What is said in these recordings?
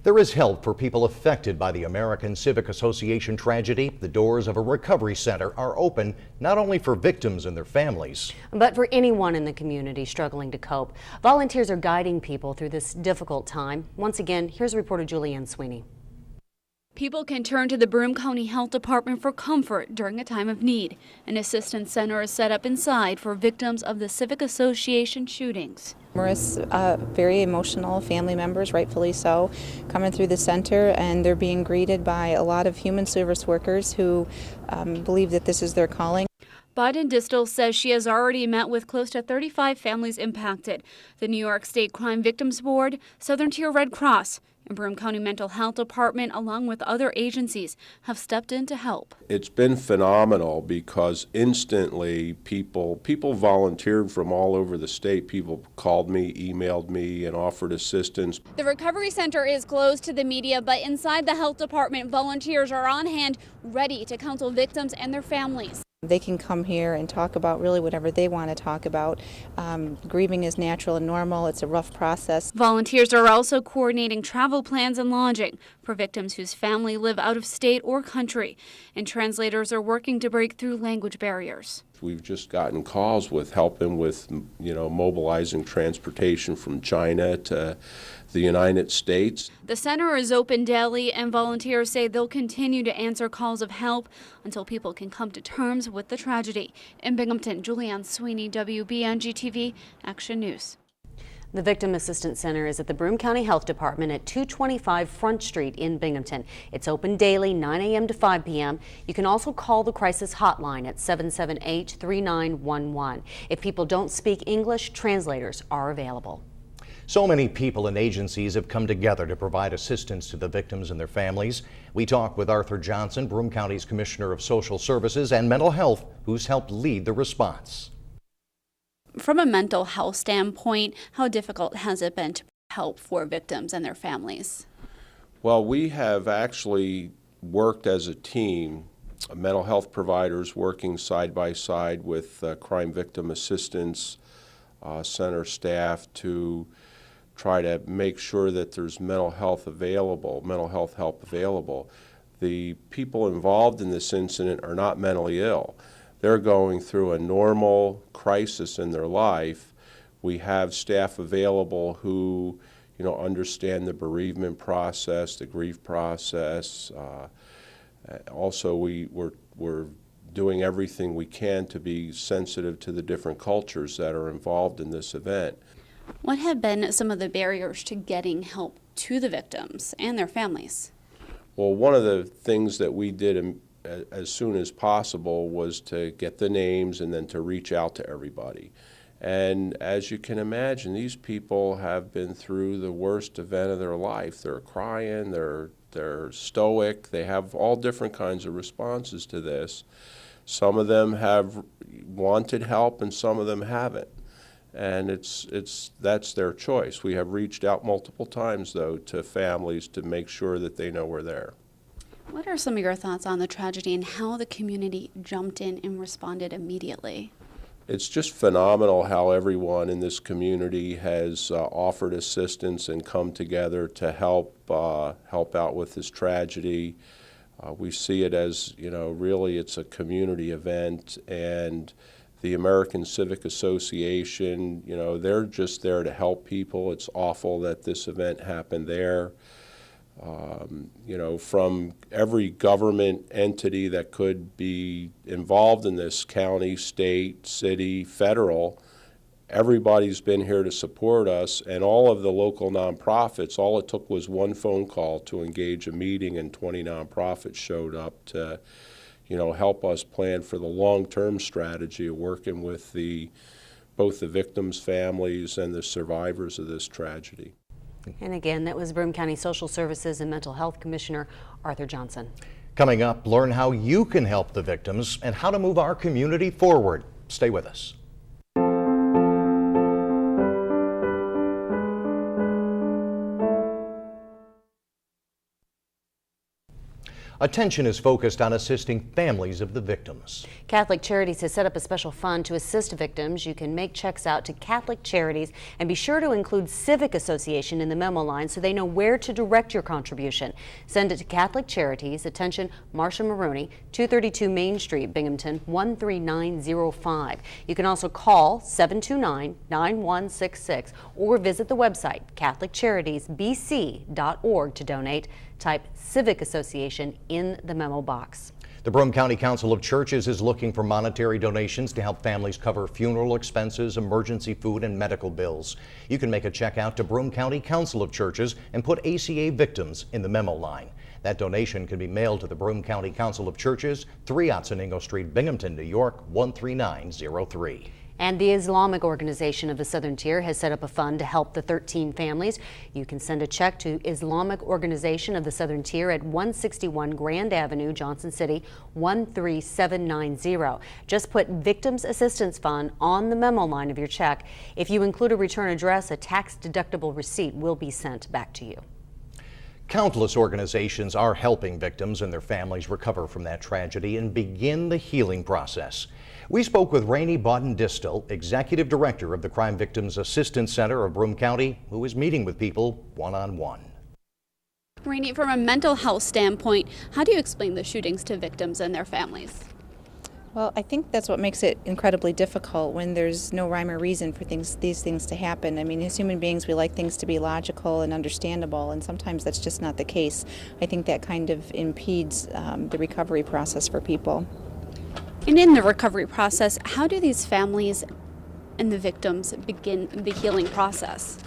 There is help for people affected by the American Civic Association tragedy. The doors of a recovery center are open not only for victims and their families, but for anyone in the community struggling to cope. Volunteers are guiding people through this difficult time. Once again, here's reporter Julianne Sweeney. People can turn to the Broome County Health Department for comfort during a time of need. An assistance center is set up inside for victims of the Civic Association shootings. Numerous very emotional family members, rightfully so, coming through the center, and they're being greeted by a lot of human service workers who believe that this is their calling. Biden Distel says she has already met with close to 35 families impacted. The New York State Crime Victims Board, Southern Tier Red Cross, and Broome County Mental Health Department, along with other agencies, have stepped in to help. It's been phenomenal because instantly people volunteered from all over the state. People called me, emailed me, and offered assistance. The recovery center is closed to the media, but inside the health department, volunteers are on hand, ready to counsel victims and their families. They can come here and talk about really whatever they want to talk about. Grieving is natural and normal. It's a rough process. Volunteers are also coordinating travel plans and lodging for victims whose family live out of state or country. And translators are working to break through language barriers. We've just gotten calls with helping with, mobilizing transportation from China to the United States. The center is open daily, and volunteers say they'll continue to answer calls of help until people can come to terms with the tragedy. In Binghamton, Julianne Sweeney, WBNG TV, Action News. The Victim Assistance Center is at the Broome County Health Department at 225 Front Street in Binghamton. It's open daily, 9 a.m. to 5 p.m. You can also call the crisis hotline at 778-3911. If people don't speak English, translators are available. So many people and agencies have come together to provide assistance to the victims and their families. We talked with Arthur Johnson, Broome County's Commissioner of Social Services and Mental Health, who's helped lead the response. From a mental health standpoint, how difficult has it been to help for victims and their families? Well, we have actually worked as a team, mental health providers working side by side with Crime Victim Assistance Center staff to try to make sure that there's mental health help available. The people involved in this incident are not mentally ill. They're going through a normal crisis in their life. We have staff available who, understand the bereavement process, the grief process. Also, we're doing everything we can to be sensitive to the different cultures that are involved in this event. What have been some of the barriers to getting help to the victims and their families? Well, one of the things that we did as soon as possible was to get the names and then to reach out to everybody. And as you can imagine, these people have been through the worst event of their life. They're crying, they're stoic, they have all different kinds of responses to this. Some of them have wanted help and some of them haven't. And that's their choice. We have reached out multiple times, though, to families to make sure that they know we're there. What are some of your thoughts on the tragedy and how the community jumped in and responded immediately? It's just phenomenal how everyone in this community has offered assistance and come together to help out with this tragedy. We see it as, really it's a community event, and the American Civic Association, they're just there to help people. It's awful that this event happened there. From every government entity that could be involved in this, county, state, city, federal, everybody's been here to support us, and all of the local nonprofits, all it took was one phone call to engage a meeting, and 20 nonprofits showed up to help us plan for the long-term strategy of working with both the victims' families and the survivors of this tragedy. And again, that was Broome County Social Services and Mental Health Commissioner Arthur Johnson. Coming up, learn how you can help the victims and how to move our community forward. Stay with us. Attention is focused on assisting families of the victims. Catholic Charities has set up a special fund to assist victims. You can make checks out to Catholic Charities and be sure to include Civic Association in the memo line so they know where to direct your contribution. Send it to Catholic Charities, attention Marcia Maroney, 232 Main Street, Binghamton, 13905. You can also call 729-9166 or visit the website catholiccharities.bc.org to donate. Type Civic Association in the memo box. The Broome County Council of Churches is looking for monetary donations to help families cover funeral expenses, emergency food, and medical bills. You can make a check out to Broome County Council of Churches and put ACA victims in the memo line. That donation can be mailed to the Broome County Council of Churches, 3 Otsiningo Street, Binghamton, New York, 13903. And the Islamic Organization of the Southern Tier has set up a fund to help the 13 families. You can send a check to Islamic Organization of the Southern Tier at 161 Grand Avenue, Johnson City, 13790. Just put Victims Assistance Fund on the memo line of your check. If you include a return address, a tax-deductible receipt will be sent back to you. Countless organizations are helping victims and their families recover from that tragedy and begin the healing process. We spoke with Rainey Bodden-Distel, Executive Director of the Crime Victims Assistance Center of Broome County, who is meeting with people one-on-one. Rainey, from a mental health standpoint, how do you explain the shootings to victims and their families? Well, I think that's what makes it incredibly difficult when there's no rhyme or reason for these things to happen. I mean, as human beings, we like things to be logical and understandable, and sometimes that's just not the case. I think that kind of impedes the recovery process for people. And in the recovery process, how do these families and the victims begin the healing process?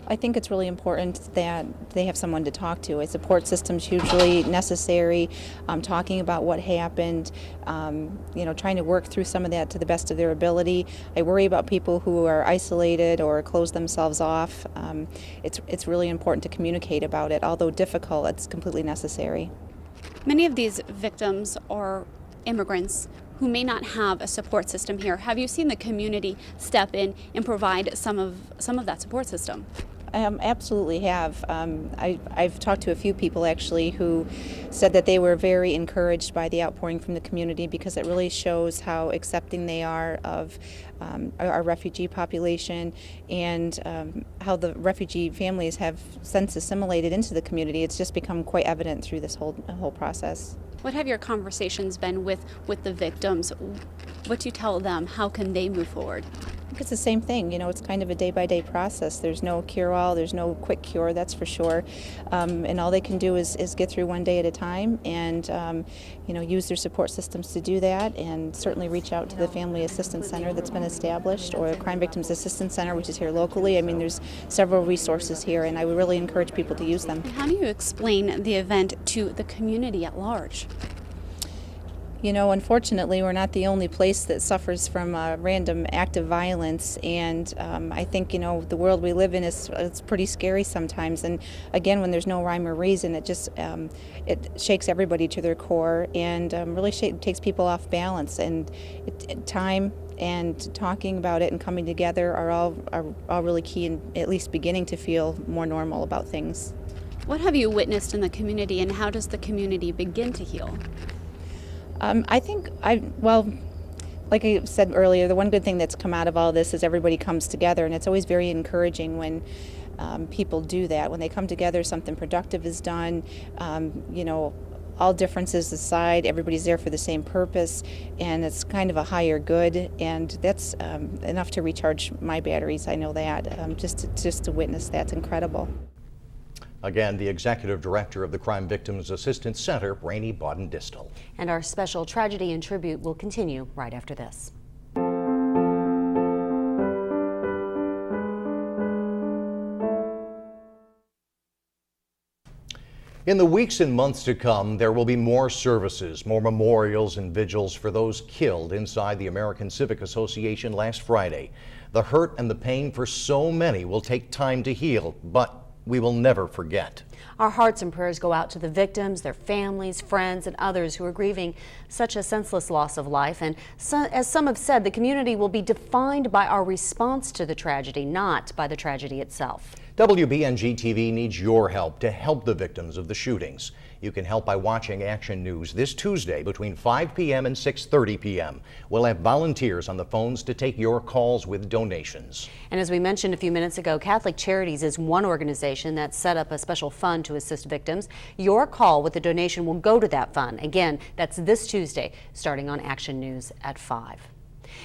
I think it's really important that they have someone to talk to. A support system's hugely necessary. Talking about what happened, trying to work through some of that to the best of their ability. I worry about people who are isolated or close themselves off. It's really important to communicate about it. Although difficult, it's completely necessary. Many of these victims are immigrants who may not have a support system here. Have you seen the community step in and provide some of that support system? Absolutely have. I've talked to a few people actually who said that they were very encouraged by the outpouring from the community because it really shows how accepting they are of our refugee population and how the refugee families have since assimilated into the community. It's just become quite evident through this whole process. What have your conversations been with the victims? What do you tell them? How can they move forward? It's the same thing. It's kind of a day-by-day process. There's no cure-all. There's no quick cure, that's for sure. And all they can do is get through one day at a time and, use their support systems to do that, and certainly reach out to the Family Assistance Center that's been established or Crime Victims Assistance Center, which is here locally. I mean, there's several resources here, and I would really encourage people to use them. How do you explain the event to the community at large? Unfortunately, we're not the only place that suffers from a random act of violence, and I think, the world we live in it's pretty scary sometimes, and again, when there's no rhyme or reason, it just it shakes everybody to their core and really takes people off balance, and time and talking about it and coming together are all really key in at least beginning to feel more normal about things. What have you witnessed in the community, and how does the community begin to heal? I think, like I said earlier, the one good thing that's come out of all this is everybody comes together, and it's always very encouraging when people do that. When they come together, something productive is done, all differences aside, everybody's there for the same purpose, and it's kind of a higher good, and that's enough to recharge my batteries. I know that. Just to witness that's incredible. Again, the Executive Director of the Crime Victims Assistance Center, Rainey Bodden-Distel. And our special tragedy and tribute will continue right after this. In the weeks and months to come, there will be more services, more memorials and vigils for those killed inside the American Civic Association last Friday. The hurt and the pain for so many will take time to heal, but we will never forget. Our hearts and prayers go out to the victims, their families, friends, and others who are grieving such a senseless loss of life. And as some have said, the community will be defined by our response to the tragedy, not by the tragedy itself. WBNG TV needs your help to help the victims of the shootings. You can help by watching Action News this Tuesday between 5 p.m. and 6:30 p.m. We'll have volunteers on the phones to take your calls with donations. And as we mentioned a few minutes ago, Catholic Charities is one organization that set up a special fund to assist victims. Your call with a donation will go to that fund. Again, that's this Tuesday, starting on Action News at 5.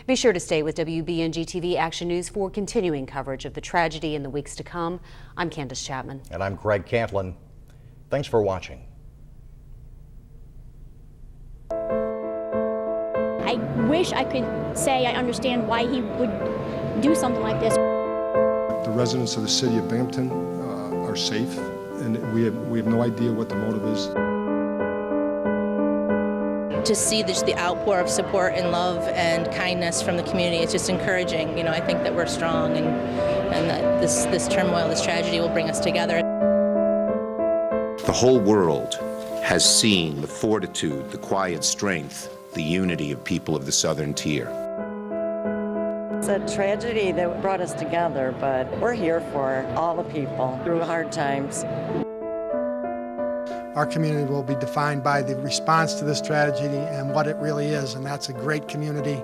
Be sure to stay with WBNG TV Action News for continuing coverage of the tragedy in the weeks to come. I'm Candace Chapman. And I'm Greg Cantlin. Thanks for watching. I wish I could say I understand why he would do something like this. The residents of the city of Binghamton are safe, and we have no idea what the motive is. To see just the outpour of support and love and kindness from the community, it's just encouraging. You know, I think that we're strong and that this turmoil, this tragedy will bring us together. The whole world has seen the fortitude, the quiet strength, the unity of people of the Southern Tier. It's a tragedy that brought us together, but we're here for all the people through hard times. Our community will be defined by the response to this tragedy and what it really is, and that's a great community.